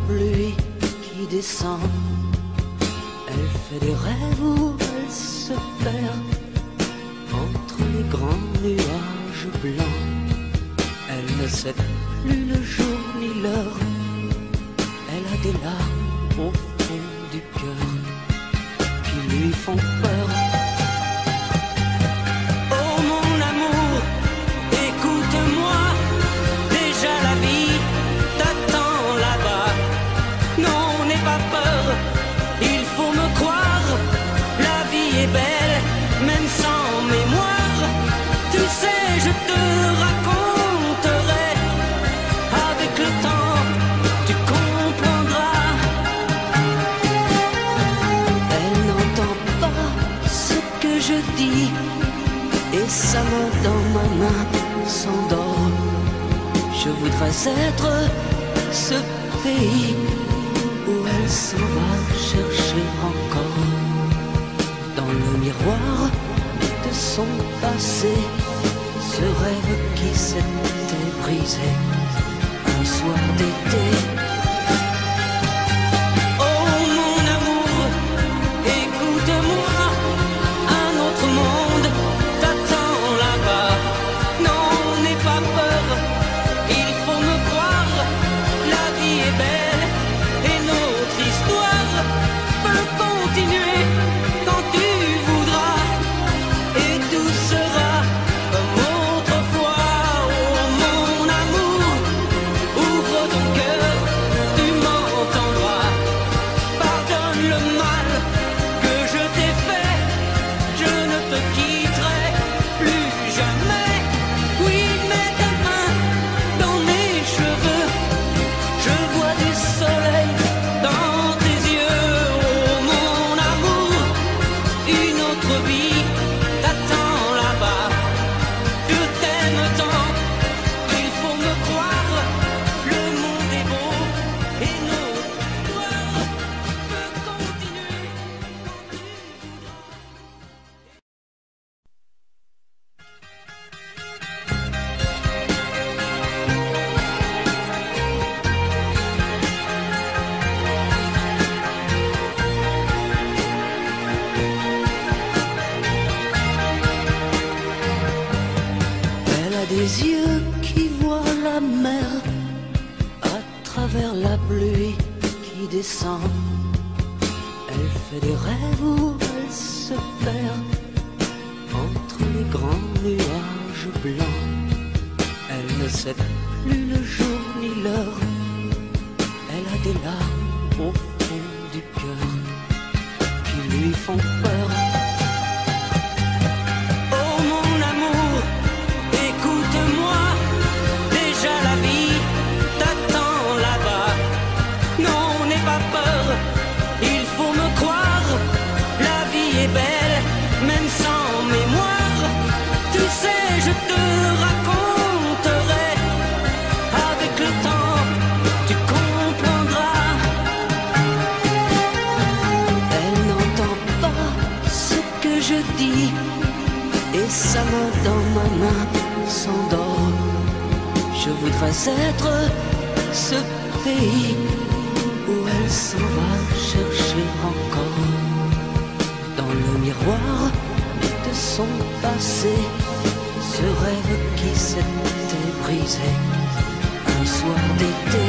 pluie qui descend. Elle fait des rêves où elle se perd entre les grands nuages blancs. Elle ne sait plus le jour ni l'heure. Elle a des larmes au fond du cœur qui lui font peur. Oh mon amour, écoute-moi, déjà la vie t'attend là-bas. Non, n'aie pas peur, il faut me croire, la vie est belle, même sans mémoire. Tu sais, je te raconterai avec le temps, tu comprendras. Elle n'entend pas ce que je dis, et sa main dans ma main s'endort. Je voudrais être ce pays où elle s'en va chercher encore. Dans le miroir de son passé, ce rêve qui s'était brisé un soir d'été. Oh mon amour, écoute-moi, un autre monde t'attend là-bas. Non, n'aie pas peur, il faut me croire, la vie est belle et notre histoire peut continuer quand tu voudras, et tout sera comme autrefois. Oh mon amour, ouvre ton cœur, tu m'entendras. Pardonne le mal que je t'ai fait, je ne te quitterai plus jamais. Oui, mets ta main dans mes cheveux, je vois du soleil dans tes yeux. Oh mon amour, une autre vie t'attend là-bas. Je t'aime tant, il faut me croire, le monde est beau et notre histoire peut continuer quand tu voudras. Elle a des yeux qui voient la mer à travers la pluie qui descend. Elle fait des rêves où elle se perd entre les grands nuages blancs. Elle ne sait plus le jour ni l'heure. Elle a des larmes au fond du cœur qui lui font peur. Oh mon amour, écoute-moi, déjà la vie t'attend là-bas. Non, n'aie pas peur, il faut me croire, la vie est belle, même sans mémoire. Tu sais, je te raconterai avec le temps, tu comprendras. Elle n'entend pas ce que je dis, et sa main dans ma main s'endort. Je voudrais être ce pays où elle s'en va chercher encore. Dans le miroir de son passé, ce rêve qui s'était brisé un soir d'été.